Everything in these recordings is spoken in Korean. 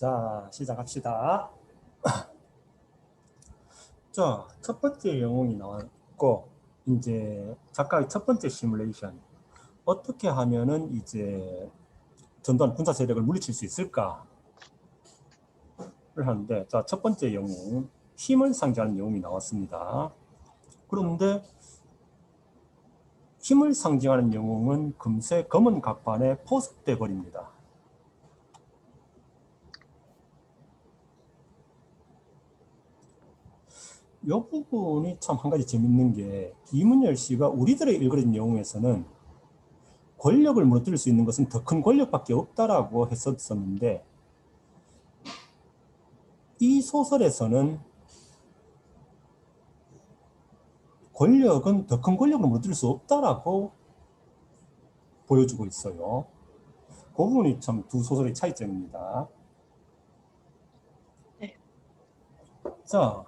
자, 시작합시다. 자, 첫 번째 영웅이 나왔고, 이제 작가의 첫 번째 시뮬레이션. 어떻게 하면은 이제 전두환 군사 세력을 물리칠 수 있을까를 하는데, 자, 첫 번째 영웅, 힘을 상징하는 영웅이 나왔습니다. 그런데 힘을 상징하는 영웅은 금세 검은 갑판에 포섭돼 버립니다. 이 부분이 참 한 가지 재밌는 게, 김은열 씨가 우리들의 일그러진 영웅에서는 권력을 무너뜨릴 수 있는 것은 더 큰 권력밖에 없다라고 했었는데, 이 소설에서는 권력은 더 큰 권력을 무너뜨릴 수 없다라고 보여주고 있어요. 그 부분이 참 두 소설의 차이점입니다. 네. 자,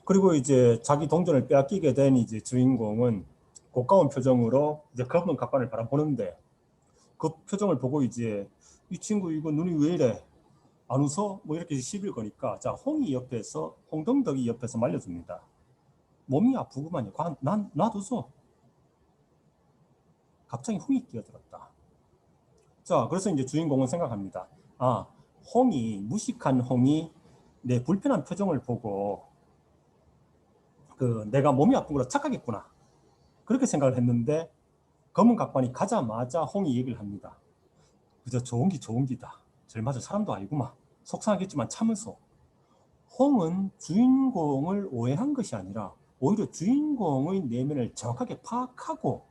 그리고 이제 자기 동전을 빼앗기게 된 이제 주인공은 고가운 표정으로 이제 검은 갑판을 바라보는데, 그 표정을 보고 이제 이 친구 이거 눈이 왜 이래? 안 웃어? 뭐 이렇게 시비를 거니까, 자, 홍동덕이 옆에서 말려줍니다. 몸이 아프구만요. 난 놔둬서. 갑자기 홍이 끼어들었다. 자, 그래서 이제 주인공은 생각합니다. 아, 무식한 홍이 내 불편한 표정을 보고 내가 몸이 아픈 거로 착각했구나. 그렇게 생각을 했는데, 검은 갑판이 가자마자 홍이 얘기를 합니다. 그저 좋은 기다. 절마저 사람도 아니구만. 속상하겠지만 참으소. 홍은 주인공을 오해한 것이 아니라 오히려 주인공의 내면을 정확하게 파악하고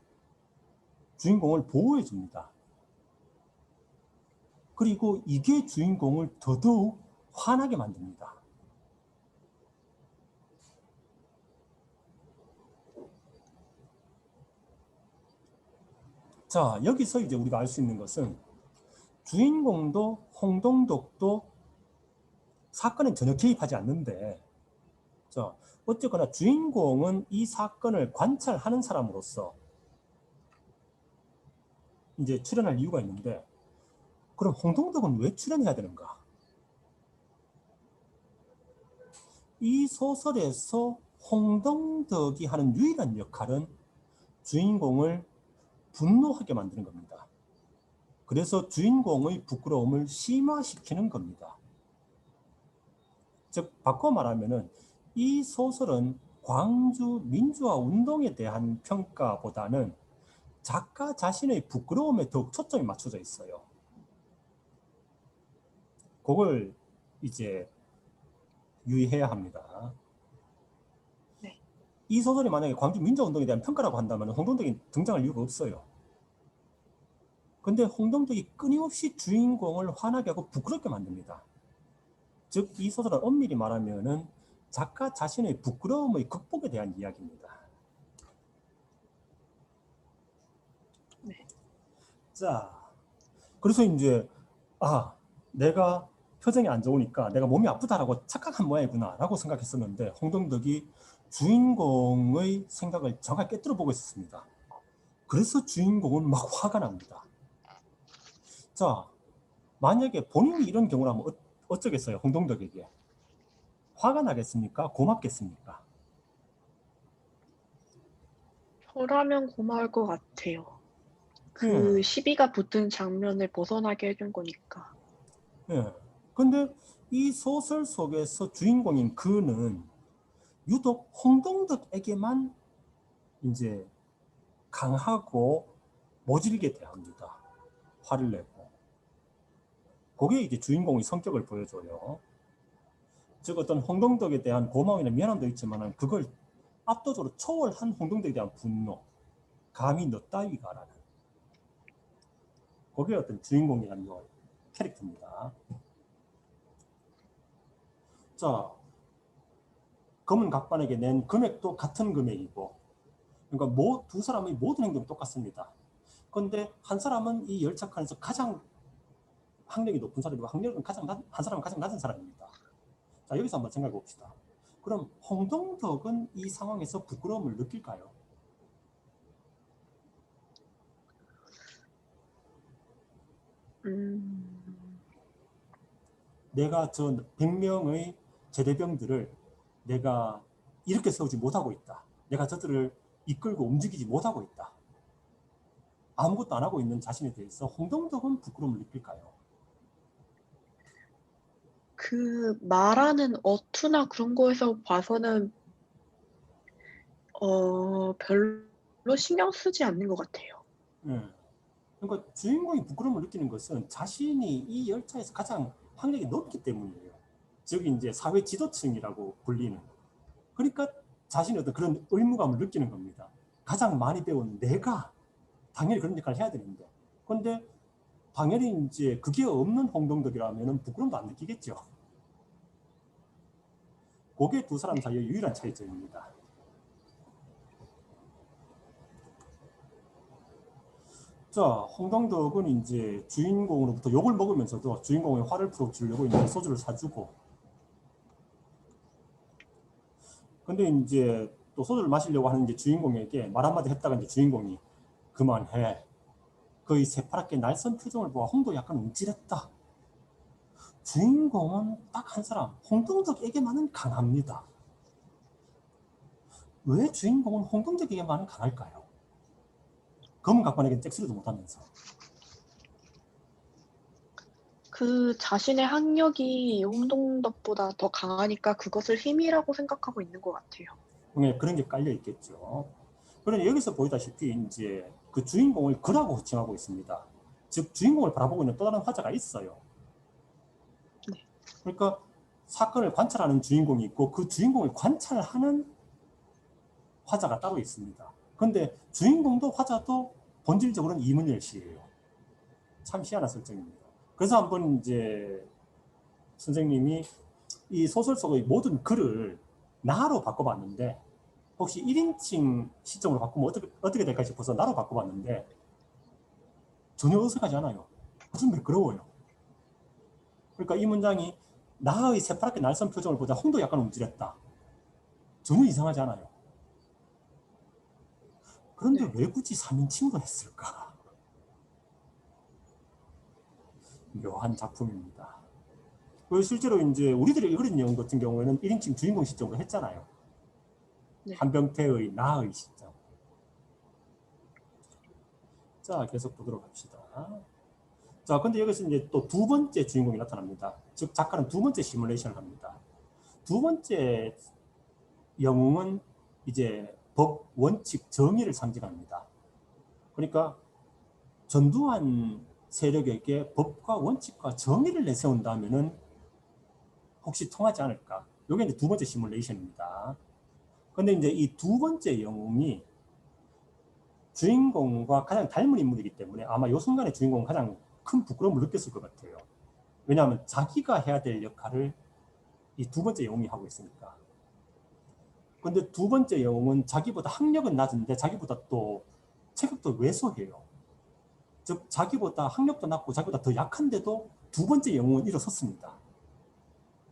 주인공을 보호해 줍니다. 그리고 이게 주인공을 더더욱 화나게 만듭니다. 자, 여기서 이제 우리가 알 수 있는 것은 주인공도 홍동덕도 사건에 전혀 개입하지 않는데, 자, 어쨌거나 주인공은 이 사건을 관찰하는 사람으로서 이제 출연할 이유가 있는데, 그럼 홍동덕은 왜 출연해야 되는가? 이 소설에서 홍동덕이 하는 유일한 역할은 주인공을 분노하게 만드는 겁니다. 그래서 주인공의 부끄러움을 심화시키는 겁니다. 즉, 바꿔 말하면은 이 소설은 광주 민주화 운동에 대한 평가보다는 작가 자신의 부끄러움에 더욱 초점이 맞춰져 있어요. 그걸 이제 유의해야 합니다. 네. 이 소설이 만약에 광주 민주화 운동에 대한 평가라고 한다면 홍동덕이 등장할 이유가 없어요. 근데 홍동덕이 끊임없이 주인공을 화나게 하고 부끄럽게 만듭니다. 즉, 이 소설은 엄밀히 말하면은 작가 자신의 부끄러움의 극복에 대한 이야기입니다. 네. 자, 그래서 이제 내가 표정이 안 좋으니까 내가 몸이 아프다라고 착각한 모양이구나 라고 생각했었는데, 홍동덕이 주인공의 생각을 정확히 깨뜨려 보고 있었습니다. 그래서 주인공은 막 화가 납니다. 자, 만약에 본인이 이런 경우라면 어쩌겠어요? 홍동덕에게 화가 나겠습니까? 고맙겠습니까? 저라면 고마울 것 같아요. 예, 시비가 붙은 장면을 벗어나게 해준 거니까. 예. 근데 이 소설 속에서 주인공인 그는 유독 홍동덕에게만 이제 강하고 모질게 대합니다. 화를 내고. 그게 이제 주인공의 성격을 보여줘요. 즉, 어떤 홍동덕에 대한 고마움이나 미안함도 있지만 그걸 압도적으로 초월한 홍동덕에 대한 분노. 감히 너 따위가라는. 그게 어떤 주인공이라는 캐릭터입니다. 자, 검은 갑반에게 낸 금액도 같은 금액이고, 그러니까 두 사람의 모든 행동이 똑같습니다. 그런데 한 사람은 이 열차칸에서 가장 학력이 높은 사람이고, 한 사람은 가장 낮은 사람입니다. 자, 여기서 한번 생각해 봅시다. 그럼 홍동덕은 이 상황에서 부끄러움을 느낄까요? 내가 저 100명의 제대병들을 내가 이렇게 세우지 못하고 있다. 내가 저들을 이끌고 움직이지 못하고 있다. 아무것도 안 하고 있는 자신에 대해서 홍동덕은 부끄러움을 느낄까요? 그 말하는 어투나 그런 거에서 봐서는 별로 신경 쓰지 않는 것 같아요. 예. 그러니까 주인공이 부끄러움을 느끼는 것은 자신이 이 열차에서 가장 학력이 높기 때문이에요. 즉 이제 사회 지도층이라고 불리는. 그러니까 자신의 어떤 그런 의무감을 느끼는 겁니다. 가장 많이 배운 내가 당연히 그런 역할을 해야 되는데. 그런데 당연히 이제 그게 없는 홍동덕이라면 부끄러움도 안 느끼겠죠. 그게 두 사람 사이의 유일한 차이점입니다. 자, 홍동덕은 이제 주인공으로부터 욕을 먹으면서도 주인공의 화를 풀어주려고 이제 소주를 사주고, 근데 이제 또 소주를 마시려고 하는 이제 주인공에게 말 한마디 했다가 이제 주인공이 그만해. 거의 새파랗게 날선 표정을 보아 홍도 약간 움찔했다. 주인공은 딱 한 사람, 홍동덕에게만은 강합니다. 왜 주인공은 홍동덕에게만은 강할까요? 검은 각관에겐 잭스리도 못하면서. 그 자신의 학력이 홍동덕보다 더 강하니까 그것을 힘이라고 생각하고 있는 것 같아요. 네, 그런 게 깔려 있겠죠. 그런데 여기서 보이다시피 이제 그 주인공을 그라고 호칭하고 있습니다. 즉 주인공을 바라보고 있는 또 다른 화자가 있어요. 네. 그러니까 사건을 관찰하는 주인공이 있고 그 주인공을 관찰하는 화자가 따로 있습니다. 그런데 주인공도 화자도 본질적으로는 이문열 씨예요. 참 희한한 설정입니다. 그래서 한번 이제 선생님이 이 소설 속의 모든 글을 나로 바꿔봤는데 혹시 1인칭 시점으로 바꾸면 어떻게 될까 싶어서 나로 바꿔봤는데 전혀 어색하지 않아요. 아주 매끄러워요. 그러니까 이 문장이 나의 새파랗게 날선 표정을 보자 홍도 약간 움찔했다. 전혀 이상하지 않아요. 그런데 네. 왜 굳이 3인칭으로 했을까? 묘한 작품입니다. 실제로 이제 우리들이 그린 내용 같은 경우에는 1인칭 주인공 시점으로 했잖아요. 네. 한병태의 나의 시점. 자, 계속 보도록 합시다. 자, 근데 여기서 이제 또 두 번째 주인공이 나타납니다. 즉, 작가는 두 번째 시뮬레이션을 합니다. 두 번째 영웅은 이제 법, 원칙, 정의를 상징합니다. 그러니까 전두환 세력에게 법과 원칙과 정의를 내세운다면은 혹시 통하지 않을까? 이게 이제 두 번째 시뮬레이션입니다. 근데 이제 이 두 번째 영웅이 주인공과 가장 닮은 인물이기 때문에 아마 이 순간에 주인공은 가장 큰 부끄러움을 느꼈을 것 같아요. 왜냐하면 자기가 해야 될 역할을 이 두 번째 영웅이 하고 있으니까. 근데 두 번째 영웅은 자기보다 학력은 낮은데 자기보다 또 체격도 왜소해요. 즉 자기보다 학력도 낮고 자기보다 더 약한데도 두 번째 영웅은 일어섰습니다.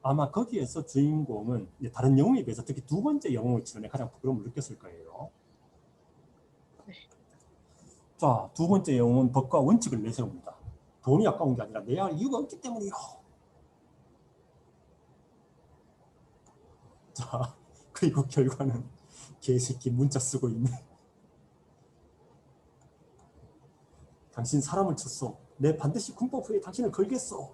아마 거기에서 주인공은 다른 영웅에 비해서 특히 두 번째 영웅의 출연에 가장 부끄러움을 느꼈을 거예요. 네. 자, 두 번째 영웅은 법과 원칙을 내세웁니다. 돈이 아까운 게 아니라 내야 할 이유가 없기 때문이요. 자, 그리고 결과는 개새끼 문자 쓰고 있네. 당신 사람을 쳤어. 내 반드시 군법 후에 당신을 걸겠어.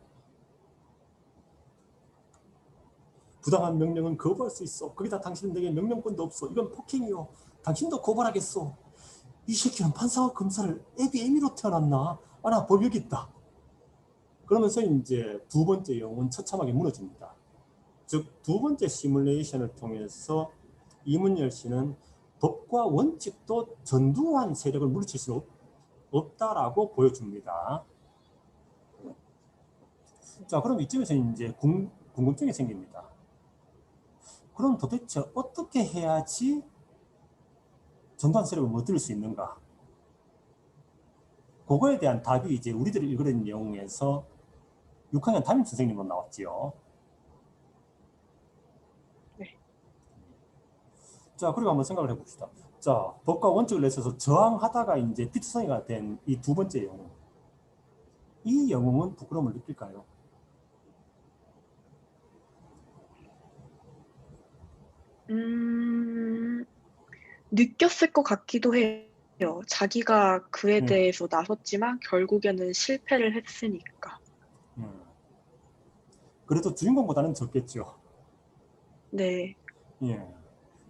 부당한 명령은 거부할 수 있어. 거기다 당신은 내게 명령권도 없어. 이건 폭행이요. 당신도 고발하겠어. 이 새끼는 판사와 검사를 애비애미로 태어났나? 아, 나 법 여기 있다. 그러면서 이제 두 번째 영웅은 처참하게 무너집니다. 즉 두 번째 시뮬레이션을 통해서 이문열 씨는 법과 원칙도 전두환 세력을 물리칠 수 없다라고 보여줍니다. 자, 그럼 이쯤에서 이제 궁금증이 생깁니다. 그럼 도대체 어떻게 해야지 전두환 세력을 무너뜨릴 수 있는가? 그거에 대한 답이 이제 우리들이 읽은 내용에서 6학년 담임 선생님으로 나왔지요. 네. 자, 그리고 한번 생각을 해봅시다. 자, 법과 원칙을 내세워서 저항하다가 이제 피투성이가 된 이 두 번째 영웅. 이 영웅은 부끄러움을 느낄까요? 음, 느꼈을 것 같기도 해요. 자기가 그에 예, 대해서 나섰지만 결국에는 실패를 했으니까. 음. 그래도 주인공보다는 적겠죠. 네. 예.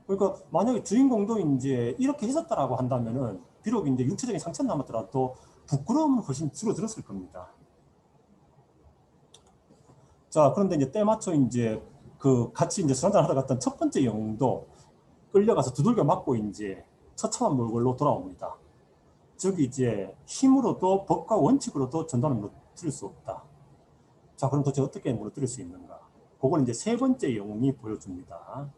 그러니까 만약에 주인공도 이제 이렇게 했었다라고 한다면은 비록 이제 육체적인 상처는 남았더라도 부끄러움은 훨씬 줄어들었을 겁니다. 자, 그런데 이제 때마쳐 이제 그 같이 이제 술 한잔 하러 갔던 첫 번째 영웅도 끌려가서 두들겨 맞고 이제 처참한 몰골로 돌아옵니다. 즉 이제 힘으로도 법과 원칙으로도 전단을 무너뜨릴 수 없다. 자, 그럼 도대체 어떻게 무너뜨릴 수 있는가? 그걸 이제 세 번째 영웅이 보여줍니다.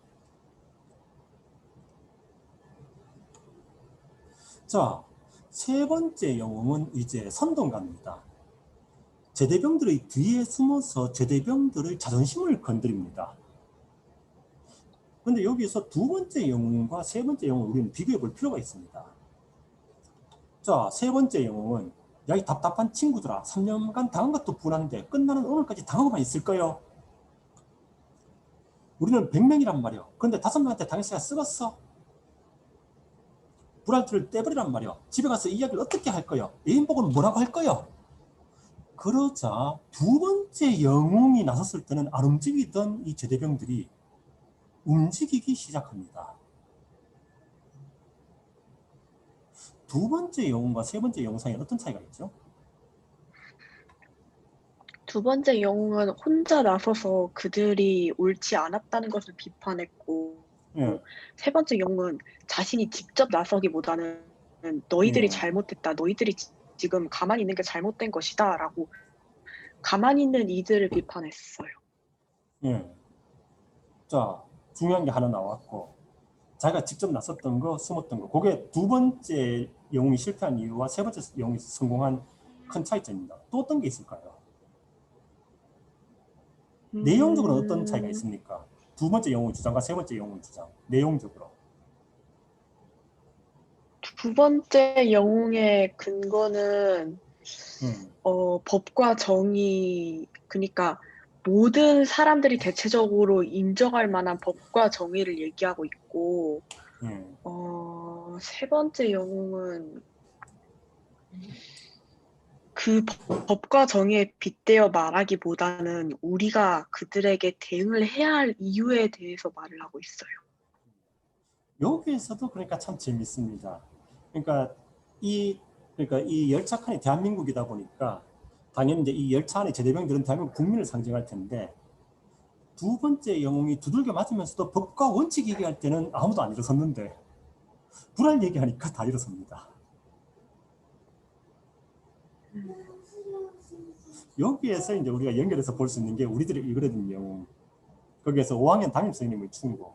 자, 세 번째 영웅은 이제 선동가입니다. 제대병들의 뒤에 숨어서 제대병들의 자존심을 건드립니다. 근데 여기서 두 번째 영웅과 세 번째 영웅을 우리는 비교해 볼 필요가 있습니다. 자, 세 번째 영웅은 야, 이 답답한 친구들아, 3년간 당한 것도 분한데 끝나는 오늘까지 당하고만 있을까요? 우리는 100명이란 말이요. 그런데 5명한테 당했어야 썩었어. 불알투를 떼버리란 말이요. 집에 가서 이야기를 어떻게 할 거요? 애인 보고는 뭐라고 할 거요? 그러자 두 번째 영웅이 나섰을 때는 안 움직이던 이 제대병들이 움직이기 시작합니다. 두 번째 영웅과 세 번째 영웅 사이에 어떤 차이가 있죠? 두 번째 영웅은 혼자 나서서 그들이 옳지 않았다는 것을 비판했고, 예, 세 번째 영웅은 자신이 직접 나서기보다는 너희들이 예, 잘못했다. 너희들이 지금 가만히 있는 게 잘못된 것이다. 라고 가만히 있는 이들을 비판했어요. 예. 자, 중요한 게 하나 나왔고, 자기가 직접 나섰던 거, 숨었던 거, 그게 두 번째 영웅이 실패한 이유와 세 번째 영웅이 성공한 큰 차이점입니다. 또 어떤 게 있을까요? 내용적으로는 어떤 차이가 음, 있습니까? 두 번째 영웅 주장과 세 번째 영웅 주장, 내용적으로. 두 번째 영웅의 근거는 음, 법과 정의, 그러니까 모든 사람들이 대체적으로 인정할 만한 법과 정의를 얘기하고 있고, 예. 세 번째 영웅은 그 법과 정의에 빗대어 말하기보다는 우리가 그들에게 대응을 해야 할 이유에 대해서 말을 하고 있어요. 여기에서도 그러니까 참 재밌습니다. 그러니까 이 그러니까 이 열차 칸이 대한민국이다 보니까 당연히 이제 이 열차 안에 제대병들은 대한민국 국민을 상징할 텐데 두 번째 영웅이 두들겨 맞으면서도 법과 원칙 얘기할 때는 아무도 안 일어섰는데 불알 얘기하니까 다 일어섭니다. 여기에서 이제 우리가 연결해서 볼 수 있는 게 우리들이 일그러진 영웅. 거기에서 5학년 담임 선생님의 충고.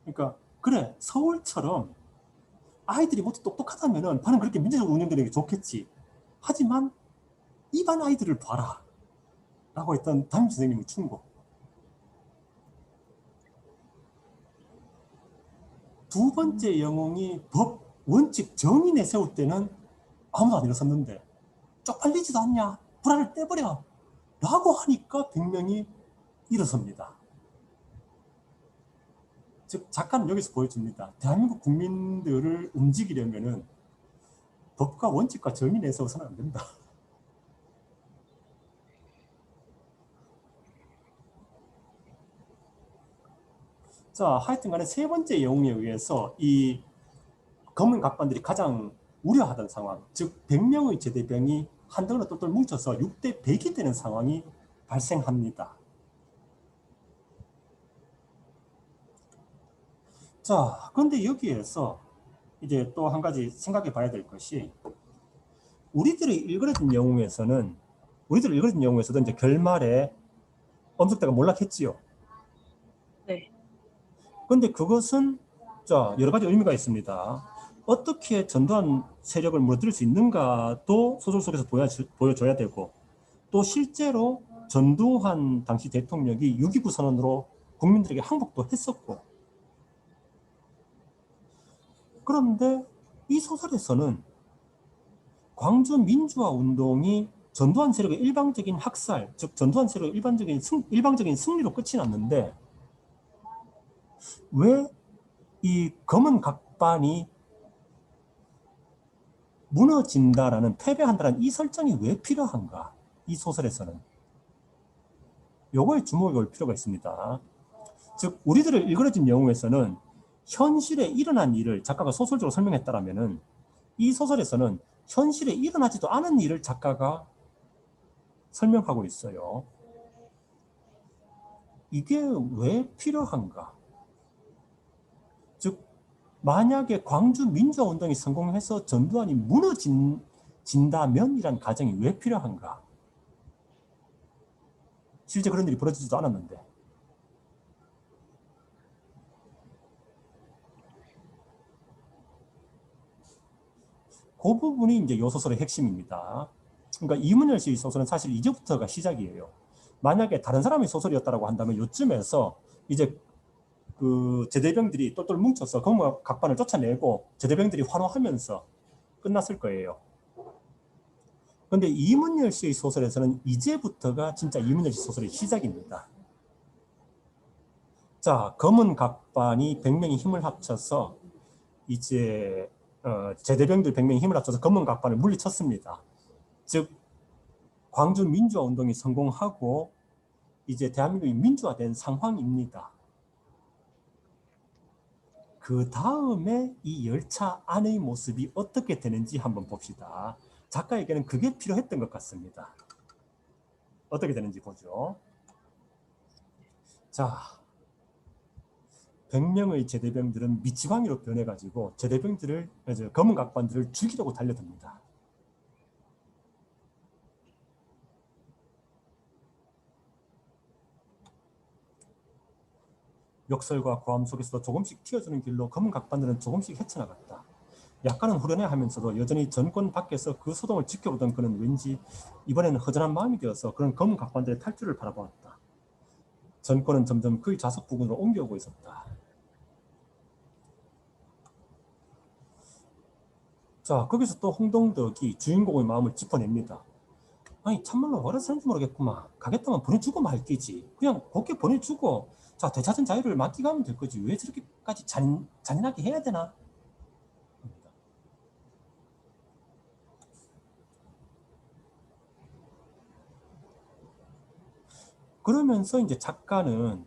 그러니까 그래 서울처럼 아이들이 모두 똑똑하다면은 반은 그렇게 민주적으로 운영되는 게 좋겠지. 하지만 이 반 아이들을 봐라 라고 했던 담임 선생님의 충고. 두 번째 영웅이 법, 원칙, 정의 내세울 때는 아무도 안 일어섰는데 쪽팔리지도 않냐? 불안을 떼버려 라고 하니까 100명이 일어섭니다. 즉 작가는 여기서 보여줍니다. 대한민국 국민들을 움직이려면은 법과 원칙과 정의 내세워서는 안 된다. 자, 하여튼 간에 세 번째 영웅에 의해서 이 검은 각반들이 가장 우려하던 상황, 즉 100명의 제대병이 한덩이로 똘똘 뭉쳐서 6대 100이 되는 상황이 발생합니다. 자, 그런데 여기에서 이제 또 한 가지 생각해 봐야 될 것이 우리들이 일그러진 영웅에서는 우리들이 일그러진 영웅에서도 이제 결말에 엄석대가 몰락했지요. 네. 그런데 그것은 자 여러 가지 의미가 있습니다. 어떻게 전두환 세력을 무너뜨릴 수 있는가도 소설 속에서 보여줘야 되고 또 실제로 전두환 당시 대통령이 6.29 선언으로 국민들에게 항복도 했었고 그런데 이 소설에서는 광주 민주화 운동이 전두환 세력의 일방적인 학살, 즉 전두환 세력의 일방적인 승리로 끝이 났는데 왜 이 검은 각반이 무너진다라는, 패배한다라는 이 설정이 왜 필요한가? 이 소설에서는. 요거에 주목해 볼 필요가 있습니다. 즉 우리들을 일그러진 영웅에서는 현실에 일어난 일을 작가가 소설적으로 설명했다라면은, 이 소설에서는 현실에 일어나지도 않은 일을 작가가 설명하고 있어요. 이게 왜 필요한가? 즉 만약에 광주 민주화운동이 성공해서 전두환이 무너진다면이란 가정이 왜 필요한가? 실제 그런 일이 벌어지지도 않았는데. 그 부분이 이제 이 소설의 핵심입니다. 그러니까 이문열 씨의 소설은 사실 이제부터가 시작이에요. 만약에 다른 사람의 소설이었다고 한다면 요쯤에서 이제 그 제대병들이 똘똘 뭉쳐서 검은 각반을 쫓아내고 제대병들이 환호하면서 끝났을 거예요. 그런데 이문열 씨의 소설에서는 이제부터가 진짜 이문열 씨 소설의 시작입니다. 자, 검은 각반이 100명이 힘을 합쳐서 이제 제대병들 100명이 힘을 합쳐서 검은 각반을 물리쳤습니다. 즉 광주 민주화 운동이 성공하고 이제 대한민국이 민주화된 상황입니다. 그 다음에 이 열차 안의 모습이 어떻게 되는지 한번 봅시다. 작가에게는 그게 필요했던 것 같습니다. 어떻게 되는지 보죠. 자, 100명의 제대병들은 미치광이로 변해가지고 제대병들을, 검은 각반들을 죽이려고 달려듭니다. 역설과 고함 속에서도 조금씩 튀어주는 길로 검은 각반들은 조금씩 헤쳐나갔다. 약간은 후련해하면서도 여전히 전권 밖에서 그 소동을 지켜보던 그는 왠지 이번에는 허전한 마음이 되어서 그런 검은 각반들의 탈출을 바라보았다. 전권은 점점 그의 좌석 부근으로 옮겨오고 있었다. 자, 거기서 또 홍동덕이 주인공의 마음을 짚어냅니다. 아니 참말로 어디서 사는지 모르겠구만. 가겠다면 보내주고 말기지. 그냥 곱게 보내주고 자 되찾은 자유를 맡기가면 될 거지. 왜 저렇게까지 잔인하게 해야 되나? 그러면서 이제 작가는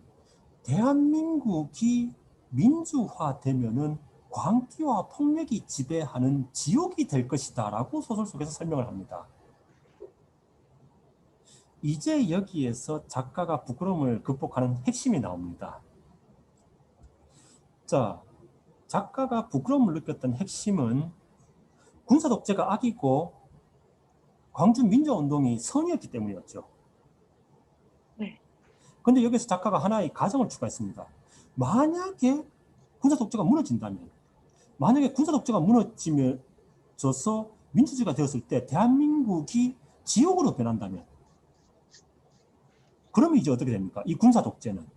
대한민국이 민주화되면은 광기와 폭력이 지배하는 지옥이 될 것이다 라고 소설 속에서 설명을 합니다. 이제 여기에서 작가가 부끄러움을 극복하는 핵심이 나옵니다. 자, 작가가 부끄러움을 느꼈던 핵심은 군사독재가 악이고 광주 민주화운동이 선이었기 때문이었죠. 네. 근데 여기서 작가가 하나의 가정을 추가했습니다. 만약에 군사독재가 무너진다면, 만약에 군사독재가 무너지면져서 민주주의가 되었을 때 대한민국이 지옥으로 변한다면, 그러면 이제 어떻게 됩니까? 이 군사독재는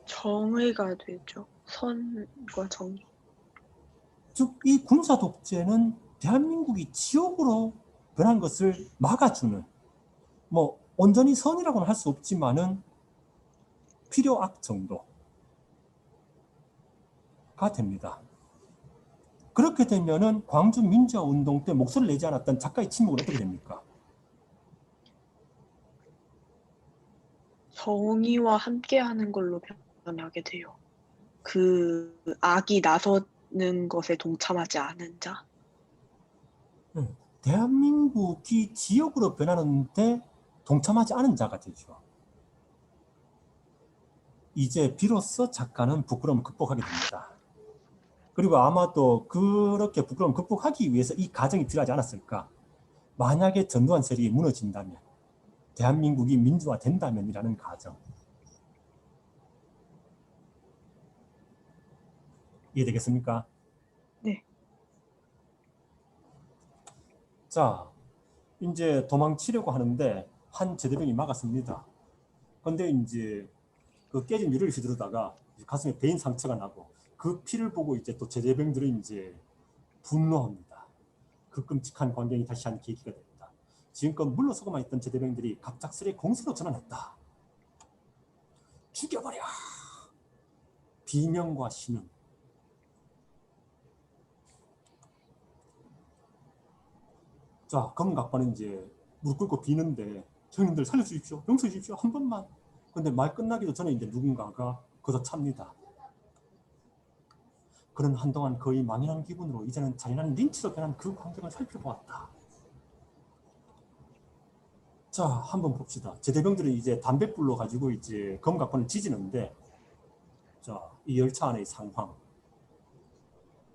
정의가 되죠. 선과 정의. 즉 이 군사독재는 대한민국이 지옥으로 변한 것을 막아주는, 뭐 온전히 선이라고는 할 수 없지만은 필요악 정도가 됩니다. 그렇게 되면은 광주 민주화 운동 때 목소리를 내지 않았던 작가의 침묵은 어떻게 됩니까? 정의와 함께하는 걸로 변하게 돼요. 그 악이 나서는 것에 동참하지 않은 자. 대한민국이 지역으로 변하는데 동참하지 않은 자가 되죠. 이제 비로소 작가는 부끄러움을 극복하게 됩니다. 그리고 아마도 그렇게 부끄러움을 극복하기 위해서 이 과정이 필요하지 않았을까? 만약에 전두환 세력이 무너진다면, 대한민국이 민주화된다면이라는 과정. 이해되겠습니까? 네. 자, 이제 도망치려고 하는데 한 제대병이 막았습니다. 근데 이제 그 깨진 유리를 휘두르다가 가슴에 베인 상처가 나고 그 피를 보고 이제 또 제대병들은 이제 분노합니다. 그 끔찍한 광경이 다시 한 계기가 됐다. 지금껏 물러서고만 있던 제대병들이 갑작스레 공세로 전환했다. 죽여버려. 비명과 신음. 자, 검각반은 이제 무릎 꿇고 비는데 형님들 살려주십시오. 용서해 주십시오. 한 번만. 근데 말 끝나기도 전에 이제 누군가가 걷어찹니다. 그런 한동안 거의 망연한 기분으로 이제는 잔인한 린치로 변한 그 광경을 살펴보았다. 자, 한번 봅시다. 제대병들은 이제 담뱃불로 가지고 이제 검각반을 지지는데, 자, 이 열차 안의 상황.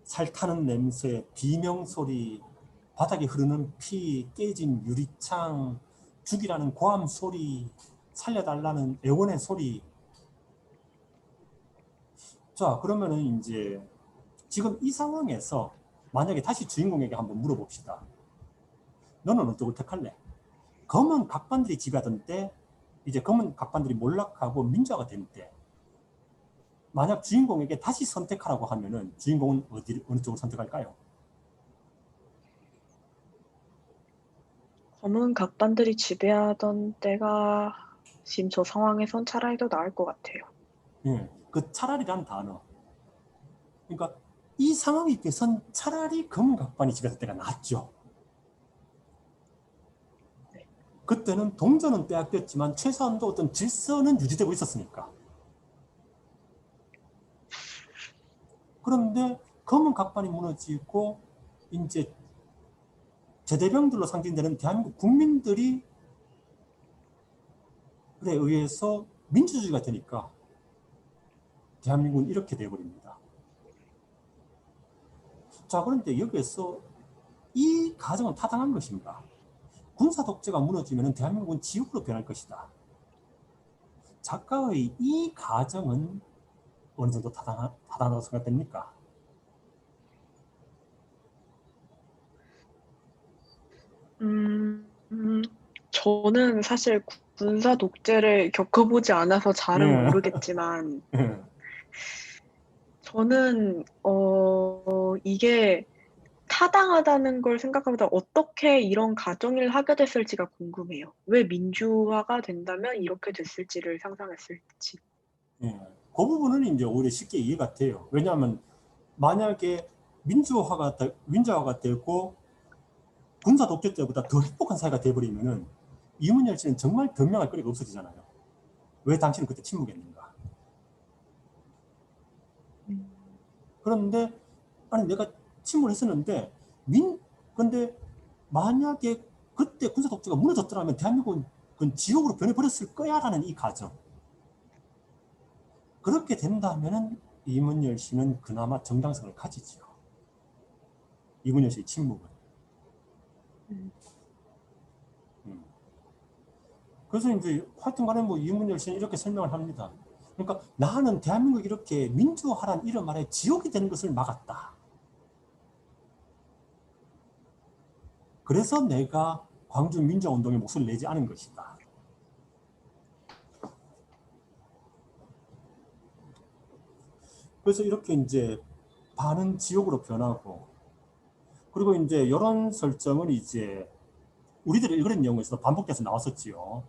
살 타는 냄새, 비명 소리, 바닥에 흐르는 피, 깨진 유리창, 죽이라는 고함 소리, 살려달라는 애원의 소리. 자, 그러면은 이제 지금 이 상황에서 만약에 다시 주인공에게 한번 물어봅시다. 너는 어떻게 택할래? 검은 각반들이 지배하던 때, 이제 검은 각반들이 몰락하고 민주화가 된 때, 만약 주인공에게 다시 선택하라고 하면은 주인공은 어느 쪽을 선택할까요? 검은 각반들이 지배하던 때가 지금 저 상황에선 차라리 더 나을 것 같아요. 예, 그 차라리란 단어. 그러니까 이 상황에 비해선 차라리 검은 각반이 지배할 때가 낫죠. 네. 그때는 동전은 빼앗겼지만 최소한도 어떤 질서는 유지되고 있었으니까. 그런데 검은 각반이 무너지고 이제 제대병들로 상징되는 대한민국 국민들이 그에 의해서 민주주의가 되니까 대한민국은 이렇게 되어버립니다. 자, 그런데 여기에서 이 가정은 타당한 것인가? 군사 독재가 무너지면 대한민국은 지옥으로 변할 것이다. 작가의 이 가정은 어느 정도 타당하다고 생각됩니까? 저는 사실 군사 독재를 겪어보지 않아서 잘은 예. 모르겠지만, 예. 저는, 이게 타당하다는 걸 생각하보다 어떻게 이런 가정을 하게 됐을지가 궁금해요. 왜 민주화가 된다면 이렇게 됐을지를 상상했을지. 예. 그 부분은 이제 오히려 쉽게 이해가 돼요. 왜냐하면 만약에 민주화가 되고 군사 독재 때보다 더 행복한 사회가 돼버리면은 이문열 씨는 정말 변명할 거리가 없어지잖아요. 왜 당신은 그때 침묵했는가? 음. 그런데 아니 내가 침묵을 했었는데 근데 만약에 그때 군사 독재가 무너졌더라면 대한민국은 그건 지옥으로 변해버렸을 거야라는 이 가정. 그렇게 된다면은 이문열 씨는 그나마 정당성을 가지죠. 이문열 씨의 침묵은. 음. 그래서 이제 하여튼 간에 뭐 이문열 씨는 이렇게 설명을 합니다. 그러니까 나는 대한민국이 이렇게 민주화란 이름 아래 지옥이 되는 것을 막았다. 그래서 내가 광주 민주화운동에 목소리를 내지 않은 것이다. 그래서 이렇게 이제 반은 지옥으로 변하고, 그리고 이제 이런 설정은 이제 우리들의 읽은 내용에서도 반복돼서 나왔었지요.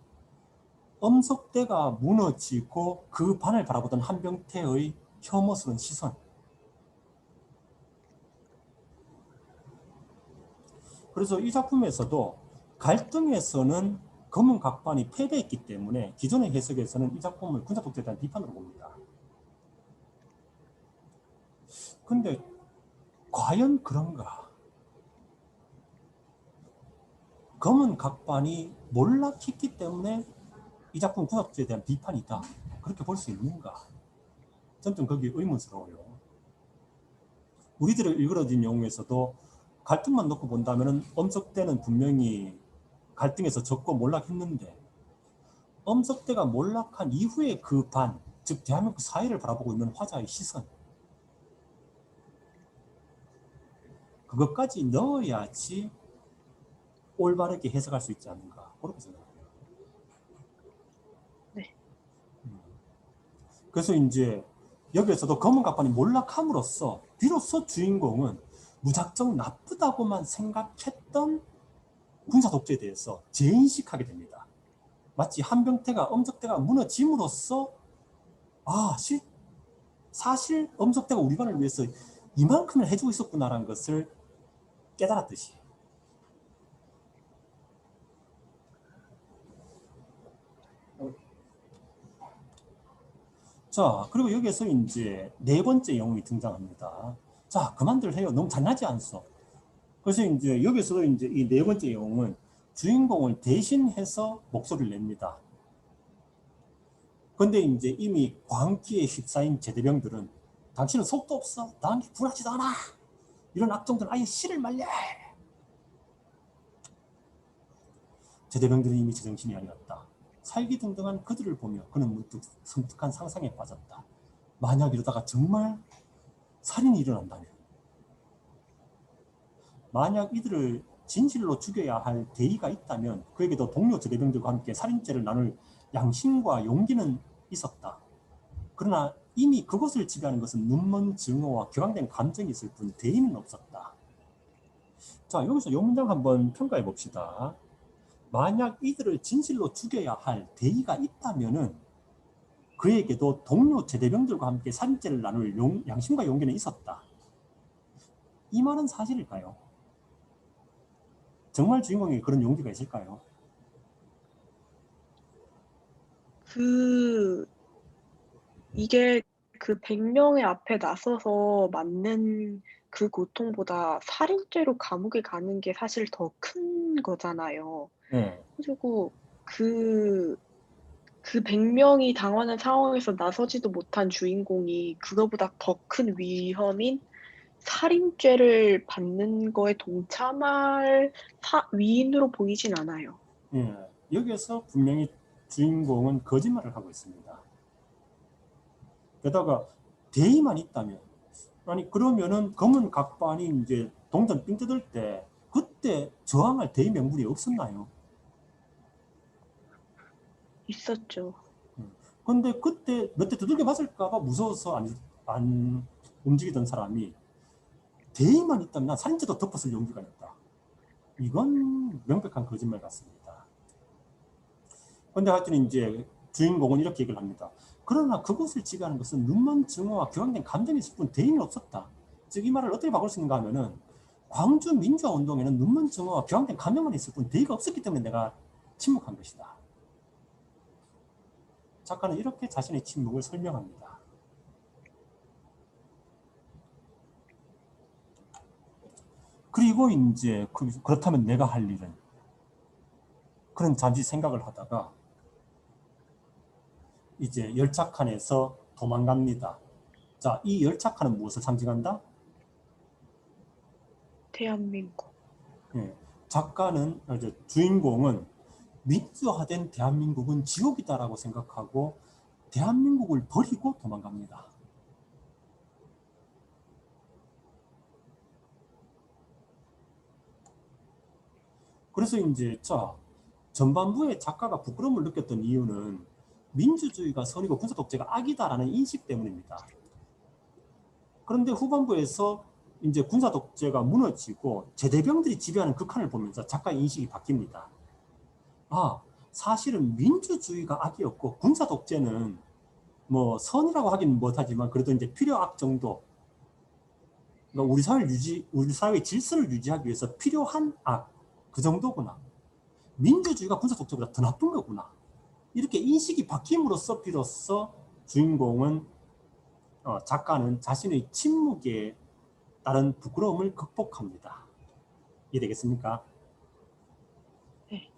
엄석대가 무너지고 그 반을 바라보던 한병태의 혐오스러운 시선. 그래서 이 작품에서도 갈등에서는 검은 각반이 패배했기 때문에 기존의 해석에서는 이 작품을 군사독재에 대한 비판으로 봅니다. 근데 과연 그런가? 검은 각반이 몰락했기 때문에 이 작품 군사독재에 대한 비판이다. 그렇게 볼 수 있는가? 전 좀 거기 의문스러워요. 우리들을 일그러진 영웅에서도 갈등만 놓고 본다면 엄석대는 분명히 갈등에서 졌고 몰락했는데 엄석대가 몰락한 이후에 그 반, 즉 대한민국 사회를 바라보고 있는 화자의 시선, 그것까지 넣어야지 올바르게 해석할 수 있지 않는가 그렇게 생각해요. 네. 그래서 이제 여기에서도 검은 갑반이 몰락함으로써 비로소 주인공은 무작정 나쁘다고만 생각했던 군사 독재에 대해서 재인식하게 됩니다. 마치 한병태가 엄석대가 무너짐으로써 아, 사실 엄석대가 우리 반을 위해서 이만큼을 해주고 있었구나라는 것을 깨달았듯이. 자, 그리고 여기에서 이제 네 번째 영웅이 등장합니다. 자, 그만들 해요. 너무 잔인하지 않소? 그래서 이제 여기서 이제 이 네 번째 영웅은 주인공을 대신해서 목소리를 냅니다. 근데 이제 이미 광기에 휩싸인 제대병들은 당신은 속도 없어. 당신 불하지도 않아. 이런 악종들은 아예 씨를 말려. 제대병들은 이미 제정신이 아니었다. 살기등등한 그들을 보며 그는 문득 섬뜩한 상상에 빠졌다. 만약 이러다가 정말 살인이 일어난다면, 만약 이들을 진실로 죽여야 할 대의가 있다면 그에게도 동료 제대병들과 함께 살인죄를 나눌 양심과 용기는 있었다. 그러나 이미 그것을 지배하는 것은 눈먼 증오와 격앙된 감정이 있을 뿐 대의는 없었다. 자, 여기서 이 문장 한번 평가해 봅시다. 만약 이들을 진실로 죽여야 할 대의가 있다면은 그에게도 동료 제대병들과 함께 살인죄를 나눌 양심과 용기는 있었다. 이 말은 사실일까요? 정말 주인공에게 그런 용기가 있을까요? 이게 그 100명의 앞에 나서서 맞는 그 고통보다 살인죄로 감옥에 가는 게 사실 더 큰 거잖아요. 네. 그리고 그 100명이 당하는 상황에서 나서지도 못한 주인공이 그거보다 더 큰 위험인 살인죄를 받는 거에 동참할 위인으로 보이진 않아요. 예. 여기에서 분명히 주인공은 거짓말을 하고 있습니다. 게다가 대의만 있다면, 아니 그러면은 검은 각반이 이제 동전 삥 뜯을 때 그때 저항할 대의 명분이 없었나요? 있었죠. 근데 그때 몇 대 두들겨 맞을까봐 무서워서 안 움직이던 사람이 대의만 있다면 난 살인죄도 덮었을 용기가 있다. 이건 명백한 거짓말 같습니다. 근데 하여튼 이제 주인공은 이렇게 얘기를 합니다. 그러나 그것을 지배하는 것은 눈먼 증오와 격앙된 감정이 있을 뿐 대의는 없었다. 즉 이 말을 어떻게 바꿀 수 있는가 하면은 광주 민주화 운동에는 눈먼 증오와 격앙된 감정만 있을 뿐 대의가 없었기 때문에 내가 침묵한 것이다. 작가는 이렇게 자신의 침묵을 설명합니다. 그리고 이제 그렇다면 내가 할 일은, 그런 잠시 생각을 하다가 이제 열차칸에서 도망갑니다. 자, 이 열차칸은 무엇을 상징한다? 대한민국. 예, 작가는 이제 주인공은 민주화된 대한민국은 지옥이다라고 생각하고 대한민국을 버리고 도망갑니다. 그래서 이제 전반부에 작가가 부끄러움을 느꼈던 이유는 민주주의가 선이고 군사 독재가 악이다라는 인식 때문입니다. 그런데 후반부에서 이제 군사 독재가 무너지고 제대병들이 지배하는 극한을 보면서 작가의 인식이 바뀝니다. 아, 사실은 민주주의가 악이었고 군사 독재는 뭐 선이라고 하긴 못하지만 그래도 이제 필요악 정도. 그러니까 우리 사회의 질서를 유지하기 위해서 필요한 악, 그 정도구나. 민주주의가 군사 독재보다 더 나쁜 거구나. 이렇게 인식이 바뀜으로써 비로소 주인공은 작가는 자신의 침묵에 따른 부끄러움을 극복합니다. 이해되겠습니까? 네.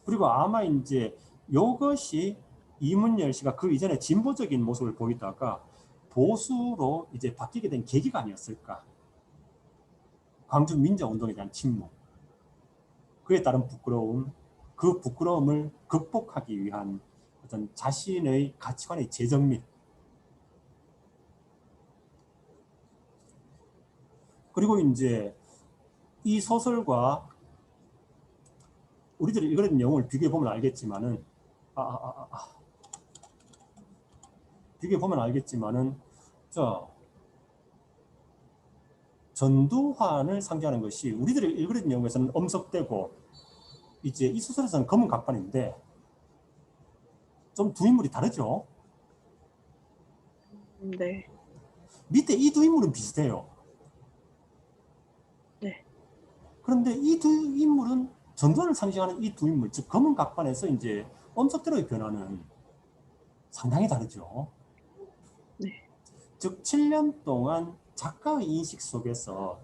그리고 아마 이제 이것이 이문열 씨가 그 이전에 진보적인 모습을 보이다가 보수로 이제 바뀌게 된 계기가 아니었을까. 광주 민주운동에 대한 침묵, 그에 따른 부끄러움, 그 부끄러움을 극복하기 위한 어떤 자신의 가치관의 재정립. 그리고 이제 이 소설과 우리들이 읽은 내용을 비교해 보면 알겠지만은 비교해 보면 알겠지만은 전두환을 상징하는 것이 우리들이 읽은 내용에서는 엄석대고 이제 이 소설에서는 검은 각반인데 좀 두 인물이 다르죠. 네. 밑에 이 두 인물은 비슷해요. 네. 그런데 이 두 인물은 전두환을 상징하는 이 두 인물, 즉 검은 각반에서 이제 엄석대로의 변화는 상당히 다르죠. 네. 즉 7년 동안 작가의 인식 속에서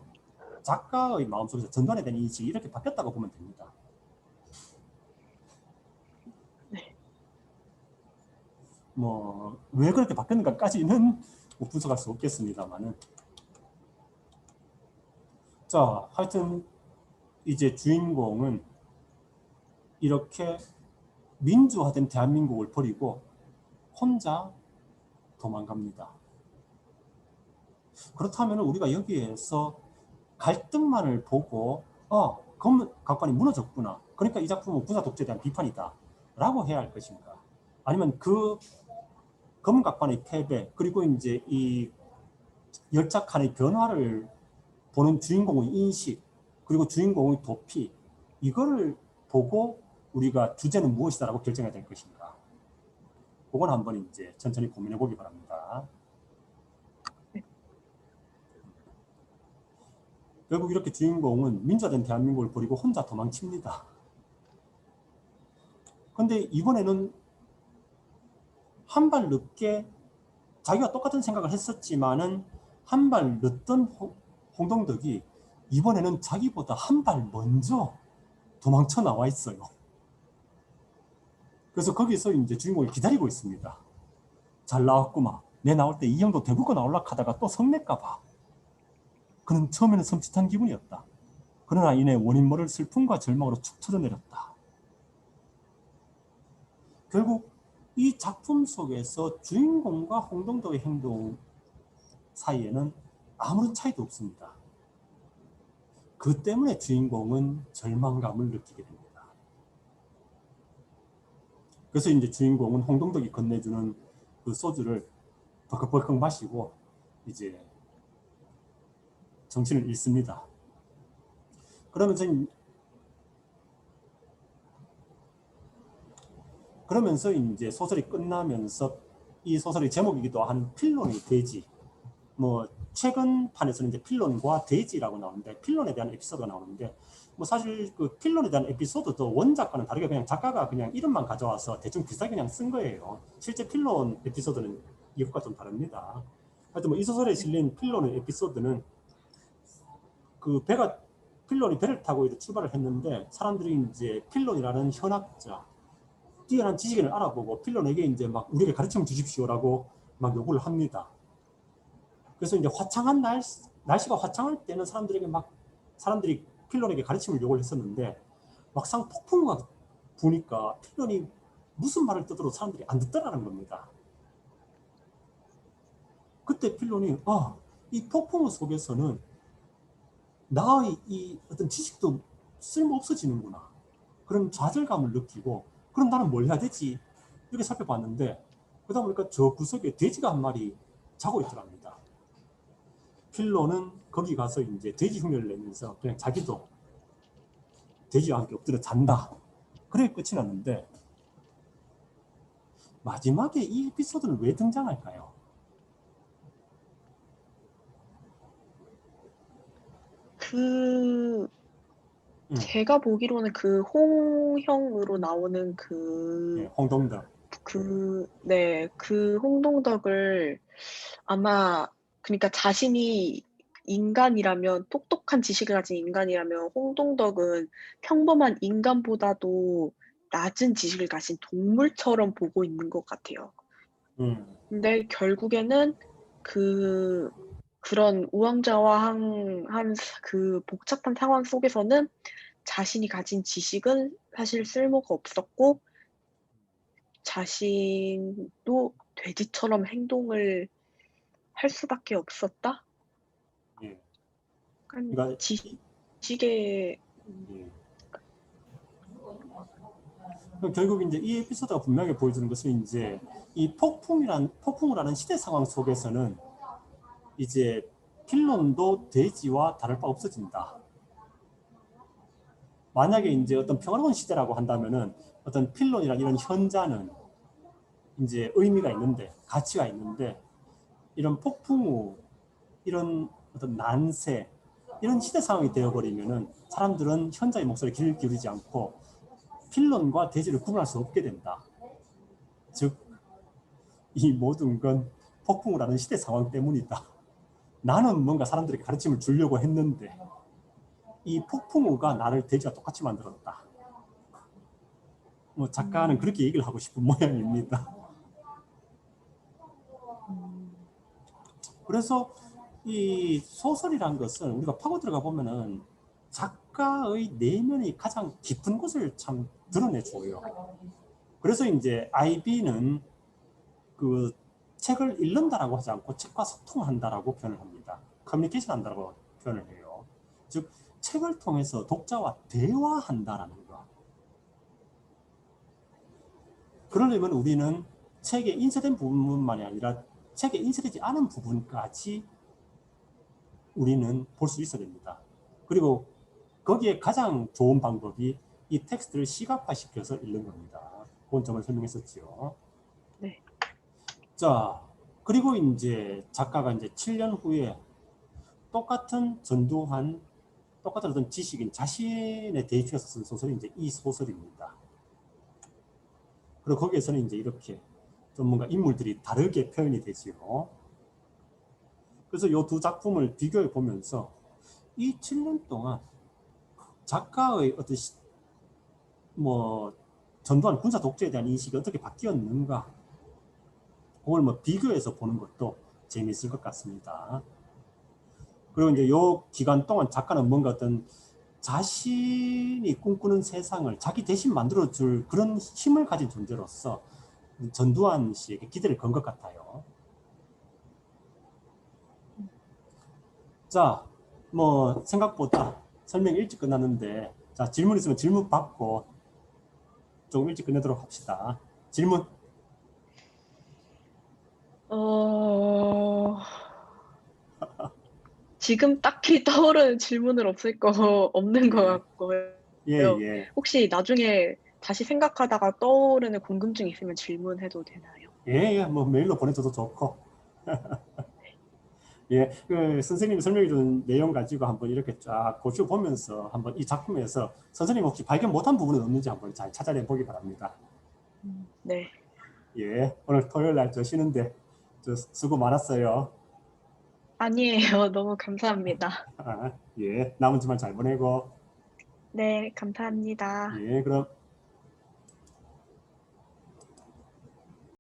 작가의 마음속에서 전두환에 대한 인식이 이렇게 바뀌었다고 보면 됩니다. 네. 뭐 왜 그렇게 바뀌었는가까지는 뭐 분석할 수 없겠습니다만은, 자 하여튼 이제 주인공은 이렇게 민주화된 대한민국을 버리고 혼자 도망갑니다. 그렇다면 우리가 여기에서 갈등만을 보고 검은 각반이 무너졌구나, 그러니까 이 작품은 군사 독재에 대한 비판이다 라고 해야 할 것인가, 아니면 그 검은 각반의 패배 그리고 이제 이 열착한의 변화를 보는 주인공의 인식 그리고 주인공의 도피, 이거를 보고 우리가 주제는 무엇이다라고 결정해야 될 것인가, 그건 한번 이제 천천히 고민해 보기 바랍니다. 결국 이렇게 주인공은 민주화된 대한민국을 버리고 혼자 도망칩니다. 근데 이번에는 한 발 늦게, 자기가 똑같은 생각을 했었지만은 한 발 늦던 홍동덕이 이번에는 자기보다 한 발 먼저 도망쳐 나와 있어요. 그래서 거기서 이제 주인공이 기다리고 있습니다. 잘 나왔구만. 내 나올 때 이 형도 대구가 나올라 하다가 또 성낼까 봐. 그는 처음에는 섬찟한 기분이었다. 그러나 이내 원인 모를 슬픔과 절망으로 축 처져내렸다. 결국 이 작품 속에서 주인공과 홍동덕의 행동 사이에는 아무런 차이도 없습니다. 그 때문에 주인공은 절망감을 느끼게 됩니다. 그래서 이제 주인공은 홍동덕이 건네주는 그 소주를 벌컥벌컥 마시고 이제 정신을 잃습니다. 그러면서 이제 소설이 끝나면서 이 소설의 제목이기도 한 필론의 돼지, 뭐 최근 판에서는 이제 필론과 돼지라고 나오는데 필론에 대한 에피소드가 나오는데, 뭐 사실 그 필론에 대한 에피소드도 원작과는 다르게 그냥 작가가 그냥 이름만 가져와서 대충 비슷하게 그냥 쓴 거예요. 실제 필론 에피소드는 이것과 좀 다릅니다. 하여튼 뭐 이 소설에 실린 필론의 에피소드는 그 배가 필론이 배를 타고 이제 출발을 했는데 사람들이 이제 필론이라는 현학자, 뛰어난 지식인을 알아보고 필론에게 이제 막 우리에게 가르쳐 주십시오라고 막 요구를 합니다. 그래서 이제 날씨가 화창할 때는 사람들이 필론에게 가르침을 요구를 했었는데, 막상 폭풍우가 부니까 필론이 무슨 말을 떠들어도 사람들이 안 듣더라는 겁니다. 그때 필론이 이 폭풍우 속에서는 나의 이 어떤 지식도 쓸모 없어지는구나, 그런 좌절감을 느끼고, 그럼 나는 뭘 해야 되지 이렇게 살펴봤는데, 그러다 보니까 저 구석에 돼지가 한 마리 자고 있더랍니다. 필로는 거기 가서 이제 돼지 흉내를 내면서 그냥 자기도 돼지와 함께 엎드려 잔다. 그래 끝이 났는데, 마지막에 이 에피소드는 왜 등장할까요? 그 응, 제가 보기로는 그 홍형으로 나오는 예, 홍동덕. 네, 그 홍동덕을 아마 그러니까 자신이 인간이라면 똑똑한 지식을 가진 인간이라면 홍동덕은 평범한 인간보다도 낮은 지식을 가진 동물처럼 보고 있는 것 같아요. 음, 근데 결국에는 그 그런 우왕좌왕한 그 복잡한 상황 속에서는 자신이 가진 지식은 사실 쓸모가 없었고 자신도 돼지처럼 행동을 할 수밖에 없었다? 예. 약간 그러니까 지식의 예. 결국 이제 이 에피소드가 분명히 보여주는 것은 이제 이 폭풍우라는 시대 상황 속에서는 이제 필론도 돼지와 다를 바 없어진다. 만약에 이제 어떤 평화로운 시대라고 한다면은 어떤 필론이라는 이런 현자는 이제 의미가 있는데, 가치가 있는데, 이런 폭풍우, 이런 어떤 난세, 이런 시대 상황이 되어버리면은 사람들은 현자의 목소리에 귀를 기울이지 않고 필론과 대지를 구분할 수 없게 된다. 즉, 이 모든 건 폭풍우라는 시대 상황 때문이다. 나는 뭔가 사람들에게 가르침을 주려고 했는데 이 폭풍우가 나를 대지와 똑같이 만들었다. 뭐 작가는 그렇게 얘기를 하고 싶은 모양입니다. 그래서 이 소설이란 것은 우리가 파고 들어가 보면은 작가의 내면이 가장 깊은 곳을 참 드러내줘요. 그래서 이제 IB는 그 책을 읽는다라고 하지 않고 책과 소통한다라고 표현을 합니다. 커뮤니케이션 한다고 표현을 해요. 즉 책을 통해서 독자와 대화한다라는 거. 그러려면 우리는 책에 인쇄된 부분만이 아니라 책에 인쇄되지 않은 부분까지 우리는 볼 수 있어야 됩니다. 그리고 거기에 가장 좋은 방법이 이 텍스트를 시각화시켜서 읽는 겁니다. 그런 점을 설명했었죠. 네. 자, 그리고 이제 작가가 이제 7년 후에 똑같은 전두환, 똑같은 어떤 지식인 자신의 대입해서 쓴 소설이 이제 이 소설입니다. 그리고 거기에서는 이제 이렇게 좀 뭔가 인물들이 다르게 표현이 되지요. 그래서 이 두 작품을 비교해 보면서 이 7년 동안 작가의 어떤 뭐 전두환 군사 독재에 대한 인식이 어떻게 바뀌었는가, 그걸 뭐 비교해서 보는 것도 재미있을 것 같습니다. 그리고 이제 요 기간 동안 작가는 뭔가 어떤 자신이 꿈꾸는 세상을 자기 대신 만들어줄 그런 힘을 가진 존재로서 전두환 씨에게 기대를 건 것 같아요. 자, 뭐 생각보다 설명이 일찍 끝났는데, 자, 질문 있으면 질문 받고 조금 일찍 끝내도록 합시다. 질문. 어, 지금 딱히 떠오르는 질문은 없는 것 예, 같고요. 예, 예, 혹시 나중에 다시 생각하다가 떠오르는 궁금증 있으면 질문해도 되나요? 예, 예, 뭐 메일로 보내줘도 좋고. 예, 그 선생님이 설명해 준 내용 가지고 한번 이렇게 쫙 고쳐 보면서 한번 이 작품에서 선생님 혹시 발견 못한 부분은 없는지 한번 잘 찾아내 보기 바랍니다. 네. 예, 오늘 토요일 날 저 쉬는데 저 수고 많았어요. 아니에요. 너무 감사합니다. 예, 남은 주말 잘 보내고. 네, 감사합니다. 예, 그럼